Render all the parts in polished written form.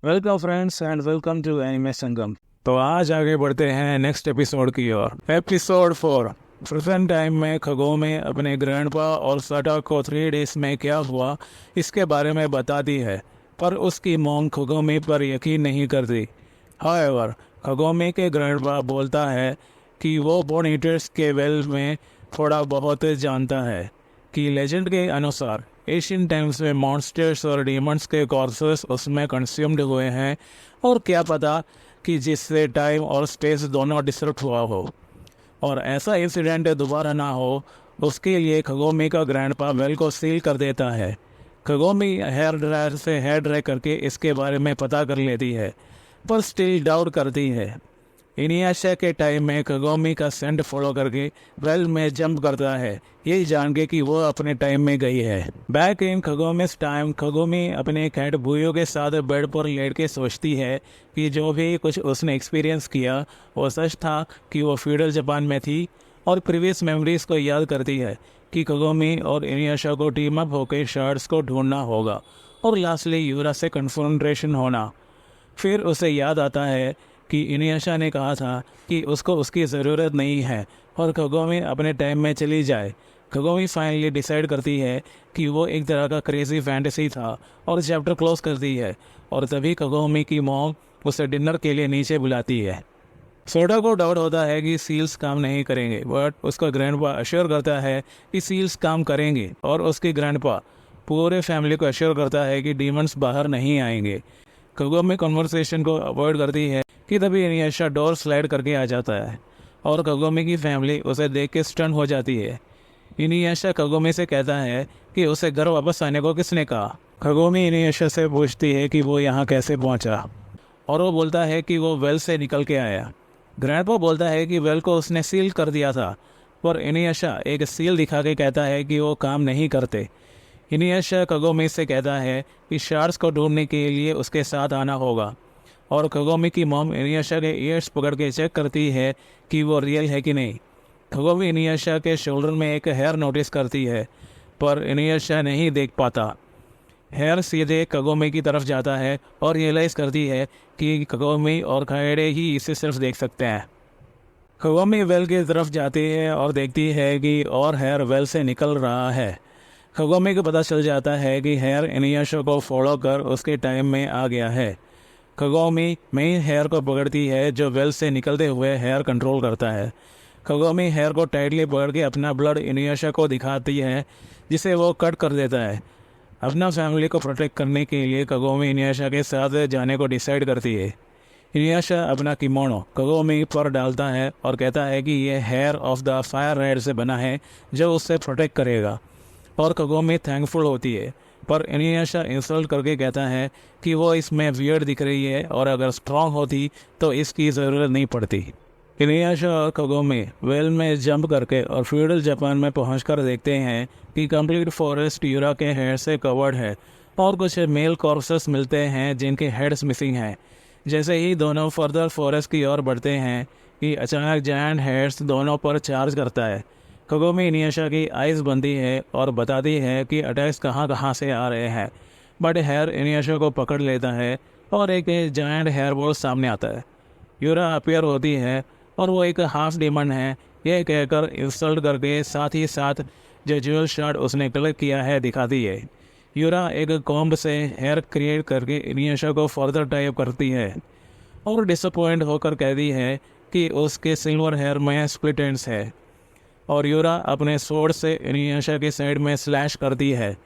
Welcome friends and welcome to anime Sangam. तो आज आगे बढ़ते हैं नेक्स्ट एपिसोड की ओर। एपिसोड 4। प्रेजेंट टाइम में खगोमी अपने ग्रैंडपा और सटा को 3 डेज में क्या हुआ इसके बारे में बताती है, पर उसकी मॉम खगोमी पर यकीन नहीं करती। हाउएवर खगोमी के ग्रैंडपा बोलता है कि वो बोन ईटर्स के वेल में थोड़ा बहुत जानता है कि लेजेंड के अनुसार एशियन टाइम्स में मॉन्स्टर्स और डीमंस के कॉर्सेस उसमें कंज्यूम्ड हुए हैं, और क्या पता कि जिससे टाइम और स्पेस दोनों डिस्टर्ब हुआ हो और ऐसा इंसिडेंट दोबारा ना हो। उसके लिए खगोमी का ग्रैंडपा वेल को सील कर देता है। खगोमी हेयर ड्रायर से हेयर ड्राई करके इसके बारे में पता कर लेती है, पर स्टिल डाउट करती है। इनियाशा के टाइम में खगोमी का सेंट फॉलो करके वेल में जंप करता है, ये जान के कि वो अपने टाइम में गई है। बैक इन खगोमिस टाइम खगोमी अपने कैट बुयो के साथ बेड पर लेट के सोचती है कि जो भी कुछ उसने एक्सपीरियंस किया वो सच था कि वो फ्यूडल जापान में थी, और प्रीवियस मेमोरीज को याद करती है कि खगोमी और इनियाशा को टीम अप होकर शार्ड्स को ढूंढना होगा और लास्टली यूरा से कन्फ्रंटेशन होना। फिर उसे याद आता है कि इनियाशा ने कहा था कि उसको उसकी ज़रूरत नहीं है और खगोमी अपने टाइम में चली जाए। खगोमी फाइनली डिसाइड करती है कि वो एक तरह का क्रेजी फैंटेसी था और चैप्टर क्लोज करती है, और तभी खगोमी की मॉम उसे डिनर के लिए नीचे बुलाती है। सोडा को डाउट होता है कि सील्स काम नहीं करेंगे, बट उसका ग्रैंडपा अश्योर करता है कि सील्स काम करेंगे, और उसकी ग्रैंडपा पूरे फैमिली को अश्योर करता है कि डीमंस बाहर नहीं आएंगे। खगोमी कन्वर्सेशन को अवॉइड करती है कि तभी इनियाशा डोर स्लाइड करके आ जाता है और खगोमी की फैमिली उसे देख के स्टन हो जाती है। इनियाशा खगोमी से कहता है कि उसे घर वापस आने को किसने कहा। खगोमी इनियाशा से पूछती है कि वो यहाँ कैसे पहुँचा, और वो बोलता है कि वो वेल से निकल के आया। ग्रैंडपा बोलता है कि वेल को उसने सील कर दिया था, पर इनियाशा एक सील दिखा के कहता है कि वो काम नहीं करते। इनियाशा खगोमी से कहता है कि शार्ड्स को ढूंढने के लिए उसके साथ आना होगा, और खगोमी की मॉम इनियाशा के ईयर्स पकड़ के चेक करती है कि वो रियल है कि नहीं। खगोमी इनियाशा के शोल्डर में एक हेयर नोटिस करती है, पर इनियाशा नहीं देख पाता। हेयर सीधे खगोमी की तरफ जाता है और रियलाइज़ करती है कि खगोमी और काएडे ही इसे सिर्फ देख सकते हैं। खगोमी वेल की तरफ जाती है और देखती है कि और हेयर वेल से निकल रहा है। खगोमी को पता चल जाता है कि हेयर इनियाशा को फॉलो कर उसके टाइम में आ गया है। खगोमी मेन हेयर को पकड़ती है जो वेल से निकलते हुए हेयर कंट्रोल करता है। खगोमी हेयर को टाइटली पकड़ के अपना ब्लड इनियाशा को दिखाती है, जिसे वो कट कर देता है। अपना फैमिली को प्रोटेक्ट करने के लिए खगोमी इनियाशा के साथ जाने को डिसाइड करती है। इनियाशा अपना किमोनो खगोमी पर डालता है और कहता है कि यह hair of the fire red से बना है जो उससे प्रोटेक्ट करेगा, और खगोमी थैंकफुल होती है, पर इनियाशा इंसल्ट करके कहता है कि वो इसमें वियर्ड दिख रही है और अगर स्ट्रांग होती तो इसकी ज़रूरत नहीं पड़ती। इनियाशा और खगोमी वेल में जंप करके और फ्यूडल जापान में पहुंचकर देखते हैं कि कंप्लीट फॉरेस्ट यूरा के हेयर से कवर्ड है, और कुछ मेल कॉर्प्सेस मिलते हैं जिनके हेड्स मिसिंग हैं। जैसे ही दोनों फर्दर फॉरेस्ट की ओर बढ़ते हैं कि अचानक जायंट हेड्स दोनों पर चार्ज करता है। खगोमी इनियाशा की आइज़ बनती है और बताती है कि अटैक्स कहाँ कहाँ से आ रहे हैं, बट हेयर इनियाशा को पकड़ लेता है और एक जायंट हेयर बॉल सामने आता है। यूरा अपीयर होती है और वो एक हाफ डीमन है, यह कहकर इंसल्ट करके साथ ही साथ जो ज्वेल शॉट उसने कलेक्ट किया है दिखाती है। यूरा एक कॉम्ब से हेयर क्रिएट करके इनियाशा को फर्दर टाइप करती है और डिसअपॉइंट होकर कहती है कि उसके सिल्वर हेयर में स्प्लिट एंड्स है, और यूरा अपने स्वॉर्ड से इनियाशा के साइड में स्लैश करती है।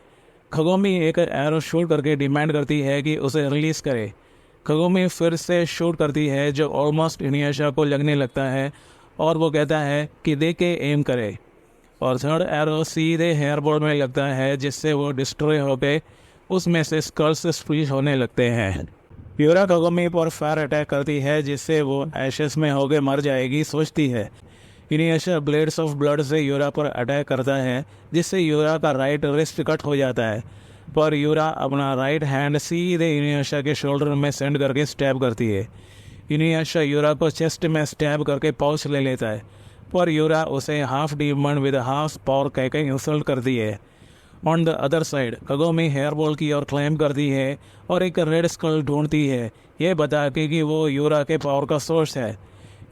खगोमी एक एरो शूट करके डिमांड करती है कि उसे रिलीज़ करे। खगोमी फिर से शूट करती है जो ऑलमोस्ट इनियाशा को लगने लगता है, और वो कहता है कि देख के एम करे, और थर्ड एरो सीधे हेयर बॉल में लगता है जिससे वो डिस्ट्रॉय होकर उसमें से स्कल्स स्प्लिट होने लगते हैं। यूरा खगोमी पर फायर अटैक करती है जिससे वो एशेस में होकर मर जाएगी सोचती है। इनियाशा ब्लेड्स ऑफ ब्लड से यूरा पर अटैक करता है जिससे यूरा का राइट रिस्ट कट हो जाता है, पर यूरा अपना राइट हैंड सीधे इनियाशा के शोल्डर में सेंड करके स्टैब करती है। इनियाशा यूरा को चेस्ट में स्टैब करके पाउच ले लेता है, पर यूरा उसे half demon with half power कहकर इंसल्ट करती है on the other side Kagome hair ball की ओर क्लाइम करती है और एक रेड स्कल ढूंढती है, ये बता के कि वो यूरा के पावर का सोर्स है।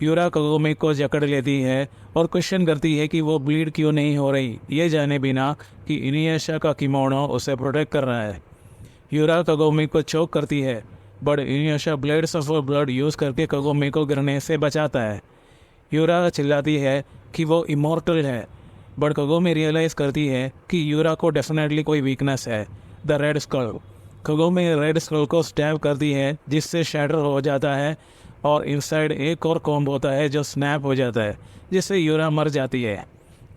यूरा कगोमी को जकड़ लेती है और क्वेश्चन करती है कि वो ब्लीड क्यों नहीं हो रही, ये जाने बिना कि इनियशा का किमोनो उसे प्रोटेक्ट कर रहा है। यूरा कगोमी को चोक करती है, but Inuyasha blades of blood use करके कगोमी को गिरने से बचाता है। यूरा चिल्लाती है कि वो इमॉर्टल है, बट कगोमी रियलाइज़ करती है कि यूरा को डेफिनेटली कोई वीकनेस है, the red skull. Kagome red skull को स्टैब करती है जिससे शैटर हो जाता है और इनसाइड एक और कॉम्ब होता है जो स्नैप हो जाता है, जिससे यूरा मर जाती है।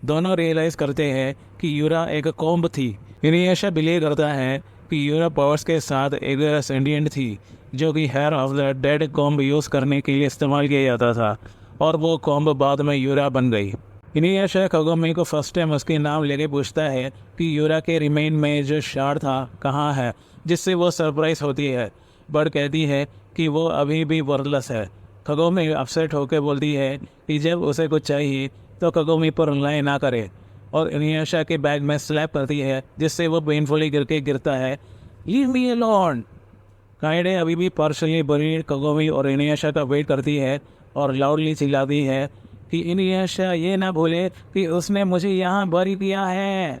दोनों रियलाइज़ करते हैं कि यूरा एक कॉम्ब थी। इनियशा बिलीव करता है कि यूरा पावर्स के साथ एक सेंडिएंट थी जो कि hair of the dead comb use करने के लिए इस्तेमाल किया जाता था, और वो कॉम्ब बाद में यूरा बन गई। इनियशा कगोमी को फर्स्ट टाइम उसके नाम लेके पूछता है कि यूरा के रिमेन में जो शार्ड था कहाँ है, जिससे वो सरप्राइज होती है, बट कहती है कि वो अभी भी वर्डलेस है। कगोमी अपसेट होकर बोलती है कि जब उसे कुछ चाहिए तो कगोमी पर रिलाई ना करे, और इनियशा के बैग में स्लैप करती है जिससे वो पेनफुली गिरता है। Leave me alone. काइडे अभी भी पार्शली बरीड कगोमी और इनियशा का वेट करती है और लाउडली चिल्लाती है कि इनियशा ये ना भूले कि उसने मुझे यहाँ बरी किया है।